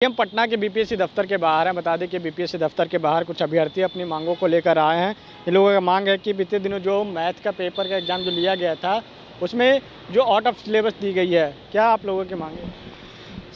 हम पटना के बीपीएससी दफ्तर के बाहर हैं। बता दें कि बीपीएससी दफ्तर के बाहर कुछ अभ्यर्थी अपनी मांगों को लेकर आए हैं। इन लोगों का मांग है कि बीते दिनों जो मैथ का पेपर का एग्ज़ाम जो लिया गया था, उसमें जो आउट ऑफ सिलेबस दी गई है, क्या आप लोगों की मांग है?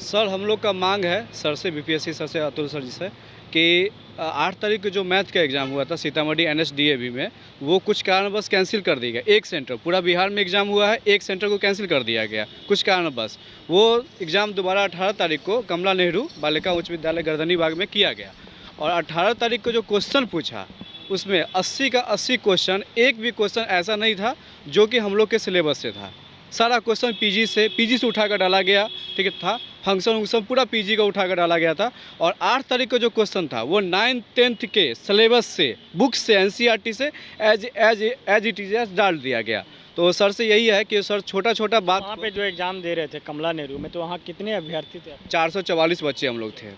सर, हम लोग का मांग है सर से, बीपीएससी सर से, अतुल सर जी से, कि 8 तारीख को जो मैथ का एग्ज़ाम हुआ था सीतामढ़ी एनएसडीएवी में, वो कुछ कारणवश कैंसिल कर दिया गया। एक सेंटर, पूरा बिहार में एग्ज़ाम हुआ है, एक सेंटर को कैंसिल कर दिया गया कुछ कारणवश। वो एग्ज़ाम दोबारा 18 तारीख को कमला नेहरू बालिका उच्च विद्यालय गर्दनीबाग में किया गया। और 18 तारीख को जो क्वेश्चन पूछा, उसमें 80 का 80 क्वेश्चन, एक भी क्वेश्चन ऐसा नहीं था जो कि हम लोग के सिलेबस से था। सारा क्वेश्चन पीजी से उठा कर डाला गया, ठीक है, था। फंक्शन वंक्शन पूरा पीजी का उठा कर डाला गया था। और 8 तारीख को जो क्वेश्चन था वो 9th-10th के सिलेबस से, बुक से, एनसीईआरटी से एज इट इज डाल दिया गया। तो सर से यही है कि सर छोटा बात। वहाँ पे जो एग्ज़ाम दे रहे थे कमला नेहरू में, तो वहाँ कितने अभ्यर्थी थे? 444 बच्चे हम लोग थे।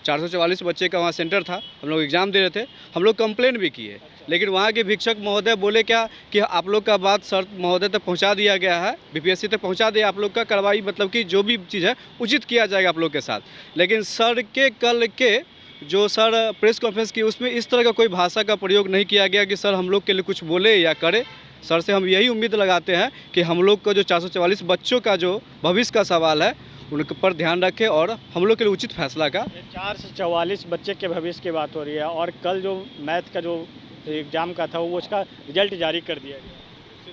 444 बच्चे का वहाँ सेंटर था। हम लोग एग्ज़ाम दे रहे थे। हम लोग कंप्लेन भी किए, लेकिन वहाँ के शिक्षक महोदय बोले क्या कि आप लोग का बात सर महोदय तक पहुँचा दिया गया है, बीपीएससी तक पहुँचा दिया, आप लोग का कार्रवाई, मतलब कि जो भी चीज़ है उचित किया जाएगा आप लोग के साथ। लेकिन सर के कल के जो सर प्रेस कॉन्फ्रेंस की, उसमें इस तरह का कोई भाषा का प्रयोग नहीं किया गया कि सर हम लोग के लिए कुछ बोले या करे। सर से हम यही उम्मीद लगाते हैं कि हम लोग का जो 444 बच्चों का जो भविष्य का सवाल है, उनके पर ध्यान रखें और हम लोग के लिए उचित फैसला का। 444 बच्चे के भविष्य की बात हो रही है, और कल जो मैथ का जो एग्ज़ाम का था वो उसका रिजल्ट जारी कर दिया गया।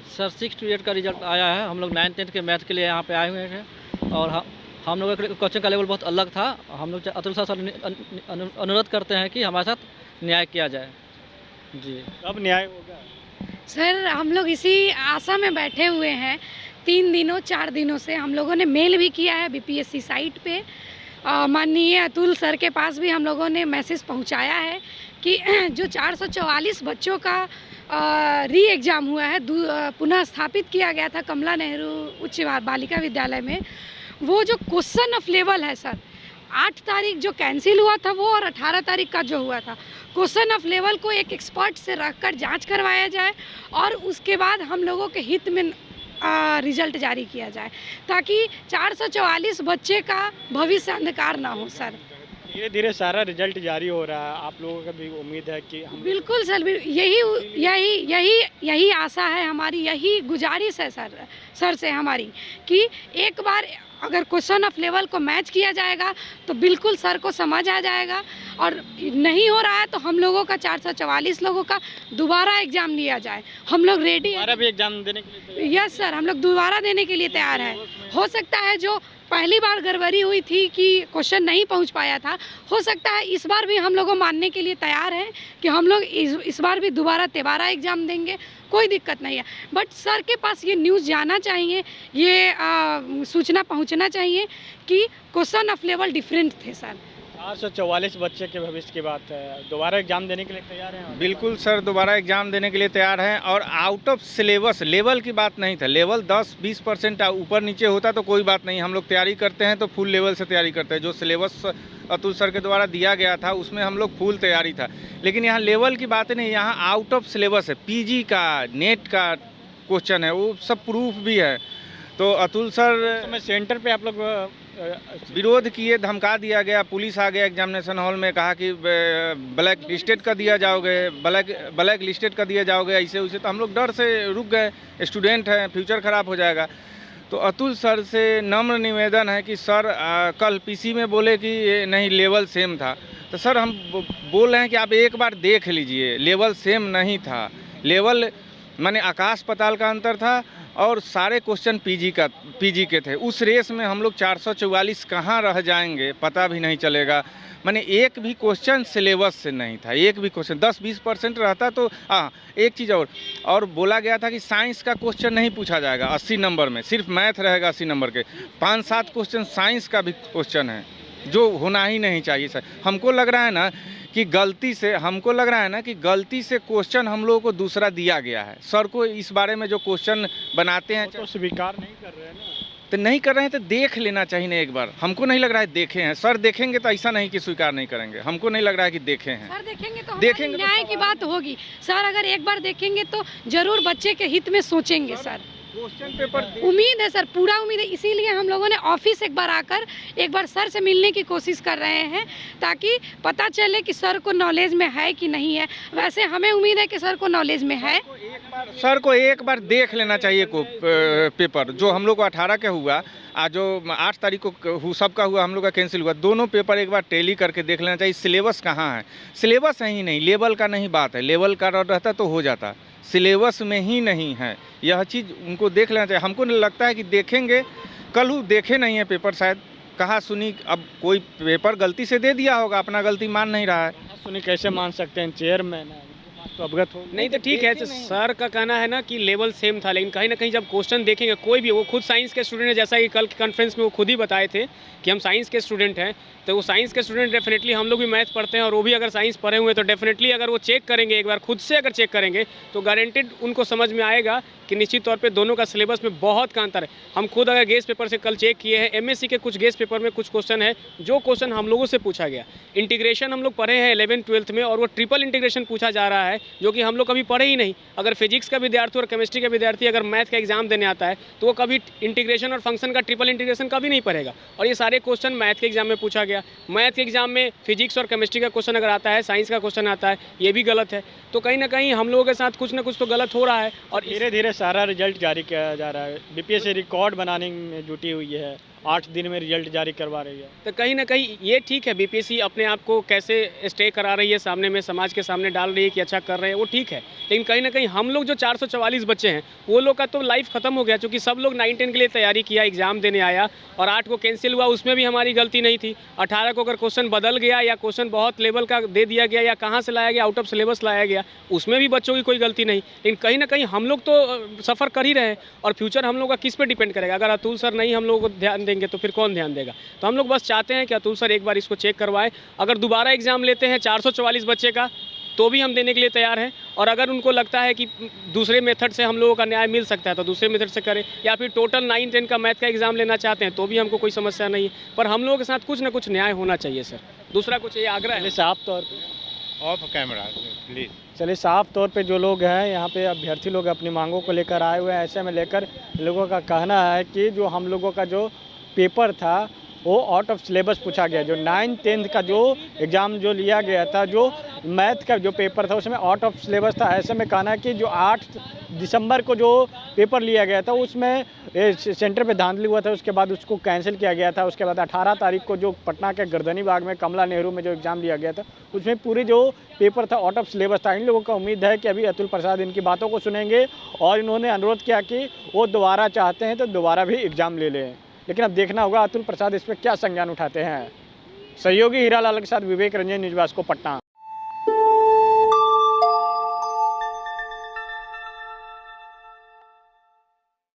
सर 6 to 8 का रिजल्ट आया है। हम लोग 9th-10th के मैथ के लिए यहाँ पे आए हुए थे, और हम लोगों का क्वेश्चन का लेवल बहुत अलग था। हम लोग अतुल सर अनुरोध करते हैं कि हमारे साथ न्याय किया जाए। जी, कब न्याय होगा? सर, हम लोग इसी आशा में बैठे हुए हैं। 3 दिनों 4 दिनों से हम लोगों ने मेल भी किया है बीपीएससी साइट पे। माननीय अतुल सर के पास भी हम लोगों ने मैसेज पहुंचाया है कि जो 444 बच्चों का री एग्ज़ाम हुआ है, पुनः स्थापित किया गया था कमला नेहरू उच्च बालिका विद्यालय में, वो जो क्वेश्चन ऑफ लेवल है सर, 8 तारीख जो कैंसिल हुआ था वो, और 18 तारीख का जो हुआ था, क्वेश्चन ऑफ लेवल को एक एक्सपर्ट से रखकर जांच करवाया जाए, और उसके बाद हम लोगों के हित में रिजल्ट जारी किया जाए, ताकि 444 बच्चे का भविष्य अंधकार ना हो सर। धीरे धीरे सारा रिजल्ट जारी हो रहा है, आप लोगों का भी उम्मीद है कि हम? बिल्कुल सर, यही आशा है हमारी, यही गुजारिश है सर से हमारी, कि एक बार अगर क्वेश्चन ऑफ लेवल को मैच किया जाएगा तो बिल्कुल सर को समझ आ जाएगा, और नहीं हो रहा है तो हम लोगों का 444 लोगों का दोबारा एग्ज़ाम लिया जाए। हम लोग रेडी हैं। दोबारा भी एग्ज़ाम देने के लिए? यस सर, हम लोग दोबारा देने के लिए तैयार हैं। हो सकता है जो पहली बार गड़बड़ी हुई थी कि क्वेश्चन नहीं पहुंच पाया था, हो सकता है इस बार भी हम लोगों मानने के लिए तैयार हैं कि हम लोग इस बार भी दोबारा एग्ज़ाम देंगे, कोई दिक्कत नहीं है। बट सर के पास ये न्यूज़ जाना चाहिए, ये सूचना पहुंचना चाहिए कि क्वेश्चन ऑफ लेवल डिफरेंट थे सर। 444 बच्चे के भविष्य की बात है, दोबारा एग्ज़ाम देने के लिए तैयार हैं? बिल्कुल सर, दोबारा एग्ज़ाम देने के लिए तैयार हैं। और आउट ऑफ सिलेबस लेवल की बात नहीं था। लेवल 10-20% ऊपर नीचे होता तो कोई बात नहीं, हम लोग तैयारी करते हैं तो फुल लेवल से तैयारी करते हैं। जो सिलेबस अतुल सर के द्वारा दिया गया था उसमें हम लोग फुल तैयारी था, लेकिन यहाँ लेवल की बात नहीं, यहाँ आउट ऑफ सिलेबस है। पीजी का, नेट का क्वेश्चन है, वो सब प्रूफ भी है। तो अतुल सर सेंटर पे आप लोग विरोध किए, धमका दिया गया, पुलिस आ गया एग्जामिनेशन हॉल में, कहा कि ब्लैक लिस्टेड कर दिया जाओगे, ब्लैक लिस्टेड कर दिया जाओगे, ऐसे वैसे। तो हम लोग डर से रुक गए, स्टूडेंट हैं, फ्यूचर ख़राब हो जाएगा। तो अतुल सर से नम्र निवेदन है कि सर कल पीसी में बोले कि नहीं लेवल सेम था, तो सर हम बोल रहे हैं कि आप एक बार देख लीजिए, लेवल सेम नहीं था। लेवल माने आकाश पाताल का अंतर था, और सारे क्वेश्चन पीजी के थे। उस रेस में हम लोग 444 कहाँ रह जाएंगे पता भी नहीं चलेगा। माने एक भी क्वेश्चन सिलेबस से नहीं था, एक भी क्वेश्चन। 10-20% रहता तो एक चीज़ और बोला गया था कि साइंस का क्वेश्चन नहीं पूछा जाएगा 80 नंबर में, सिर्फ मैथ रहेगा 80 नंबर के। 5-7 क्वेश्चन साइंस का भी क्वेश्चन है, जो होना ही नहीं चाहिए सर। हमको लग रहा है ना कि गलती से क्वेश्चन हम लोगों को दूसरा दिया गया है। सर को इस बारे में जो क्वेश्चन बनाते हैं तो स्वीकार नहीं कर रहे हैं ना, तो नहीं कर रहे हैं तो देख लेना चाहिए ना एक बार। हमको नहीं लग रहा है देखे हैं सर, देखेंगे तो ऐसा नहीं कि स्वीकार नहीं करेंगे। हमको नहीं लग रहा है कि देखे हैं सर। देखेंगे तो न्याय की बात होगी सर। अगर एक बार देखेंगे तो जरूर बच्चे के हित में सोचेंगे सर। क्वेश्चन पेपर उम्मीद है सर, पूरा उम्मीद है, इसीलिए हम लोगों ने ऑफिस एक बार आकर एक बार सर से मिलने की कोशिश कर रहे हैं ताकि पता चले कि सर को नॉलेज में है कि नहीं है। वैसे हमें उम्मीद है कि सर को नॉलेज में है। सर को एक बार देख लेना चाहिए को पेपर जो हम लोग को 18 का हुआ, आज जो 8 तारीख को सबका हुआ, हम लोग का कैंसिल हुआ। दोनों पेपर एक बार टैली करके देख लेना चाहिए। सिलेबस कहाँ है, सिलेबस है ही नहीं, लेवल का नहीं बात है, लेवल का रहता तो हो जाता, सिलेबस में ही नहीं है। यह चीज़ उनको देख लेना चाहिए। हमको लगता है कि देखेंगे, कल वो देखे नहीं है पेपर, शायद कहा सुनी, अब कोई पेपर गलती से दे दिया होगा, अपना गलती मान नहीं रहा है। सुनी कैसे मान सकते हैं, चेयरमैन है तो अवगत हो। नहीं तो ठीक है, सर का कहना है ना कि लेवल सेम था, लेकिन कहीं ना कहीं जब क्वेश्चन देखेंगे कोई भी, वो खुद साइंस के स्टूडेंट है, जैसा कि कल कॉन्फ्रेंस में वो खुद ही बताए थे कि हम साइंस के स्टूडेंट हैं, तो वो साइंस के स्टूडेंट डेफिनेटली, हम लोग भी मैथ पढ़ते हैं और वो भी अगर साइंस पढ़े हुए हैं तो डेफिनेटली अगर वो चेक करेंगे एक बार खुद से, अगर चेक करेंगे तो गारंटेड उनको समझ में आएगा कि निश्चित तौर पे दोनों का सिलेबस में बहुत का अंतर है। हम खुद अगर गेस्ट पेपर से कल चेक किए हैं, एमएससी के कुछ गेस्ट पेपर में कुछ क्वेश्चन है जो क्वेश्चन हम लोगों से पूछा गया, इंटीग्रेशन हम लोग पढ़े हैं 11th-12th में, और वो ट्रिपल इंटीग्रेशन पूछा जा रहा है जो कि हम लोग कभी पढ़े ही नहीं। अगर फिजिक्स का विद्यार्थी और केमिस्ट्री का विद्यार्थी अगर मैथ का एग्जाम देने आता है तो वो कभी इंटीग्रेशन और फंक्शन का ट्रिपल इंटीग्रेशन कभी नहीं पढ़ेगा, और ये सारे क्वेश्चन मैथ के एग्जाम में पूछा गया। मैथ के एग्जाम में फिजिक्स और केमिस्ट्री का क्वेश्चन अगर आता है, साइंस का क्वेश्चन आता है, ये भी गलत है। तो कहीं ना कहीं हम लोगों के साथ कुछ ना कुछ तो गलत हो रहा है, और धीरे धीरे सारा रिजल्ट जारी किया जा रहा है। बीपीएससी रिकॉर्ड बनाने में जुटी हुई है, 8 दिन में रिजल्ट जारी करवा रही है। तो कहीं ना कहीं ये ठीक है, बीपीएससी अपने आप को कैसे स्टे करा रही है, सामने में समाज के सामने डाल रही है कि अच्छा कर रहे हैं, वो ठीक है। लेकिन कहीं ना कहीं हम लोग जो 444 बच्चे हैं वो लोग का तो लाइफ खत्म हो गया, क्योंकि सब लोग 9-10 के लिए तैयारी किया, एग्जाम देने आया, और 8 को कैंसिल हुआ, उसमें भी हमारी गलती नहीं थी। 18 को अगर क्वेश्चन बदल गया या क्वेश्चन बहुत लेवल का दे दिया गया या कहाँ से लाया गया, आउट ऑफ सिलेबस लाया गया, उसमें भी बच्चों की कोई गलती नहीं। लेकिन कहीं ना कहीं हम लोग तो सफ़र कर ही रहे हैं, और फ्यूचर हम लोग का किस पे डिपेंड करेगा। अगर अतुल सर नहीं हम लोगों को ध्यान देंगे तो फिर कौन ध्यान देगा। तो हम लोग बस चाहते हैं कि अतुल सर एक बार इसको चेक करवाएं। अगर दोबारा एग्जाम लेते हैं 444 बच्चे का तो भी हम देने के लिए तैयार हैं, और अगर उनको लगता है कि दूसरे मेथड से हम लोगों का न्याय मिल सकता है तो दूसरे मेथड से करें, या फिर टोटल 9-10 का मैथ का एग्जाम लेना चाहते हैं तो भी हमको कोई समस्या नहीं है। पर हम लोगों के साथ कुछ ना कुछ न्याय होना चाहिए सर, दूसरा कुछ ये आग्रह है। साफ तौर पे ऑफ कैमरा प्लीज। चलिए, साफ तौर पे जो लोग हैं यहाँ पे अभ्यर्थी लोग अपनी मांगों को लेकर आए हुए हैं। ऐसे में लेकर लोगों का कहना है कि जो हम लोगों का जो पेपर था वो आउट ऑफ सिलेबस पूछा गया। जो 9-10 का जो एग्ज़ाम जो लिया गया था, जो मैथ का जो पेपर था उसमें आउट ऑफ सिलेबस था। ऐसे में कहना है कि जो 8 दिसंबर को जो पेपर लिया गया था उसमें सेंटर पे धांधली हुआ था, उसके बाद उसको कैंसिल किया गया था। उसके बाद 18 तारीख को जो पटना के गर्दनी बाग में कमला नेहरू में जो एग्ज़ाम लिया गया था उसमें पूरी जो पेपर था आउट ऑफ सिलेबस था। इन लोगों का उम्मीद है कि अभी अतुल प्रसाद इनकी बातों को सुनेंगे, और इन्होंने अनुरोध किया कि वो दोबारा चाहते हैं तो दोबारा भी एग्ज़ाम ले लें। लेकिन अब देखना होगा अतुल प्रसाद इस पर क्या संज्ञान उठाते हैं। सहयोगी हीरालाल के साथ विवेक रंजन, न्यूज़ वास्को, पटना।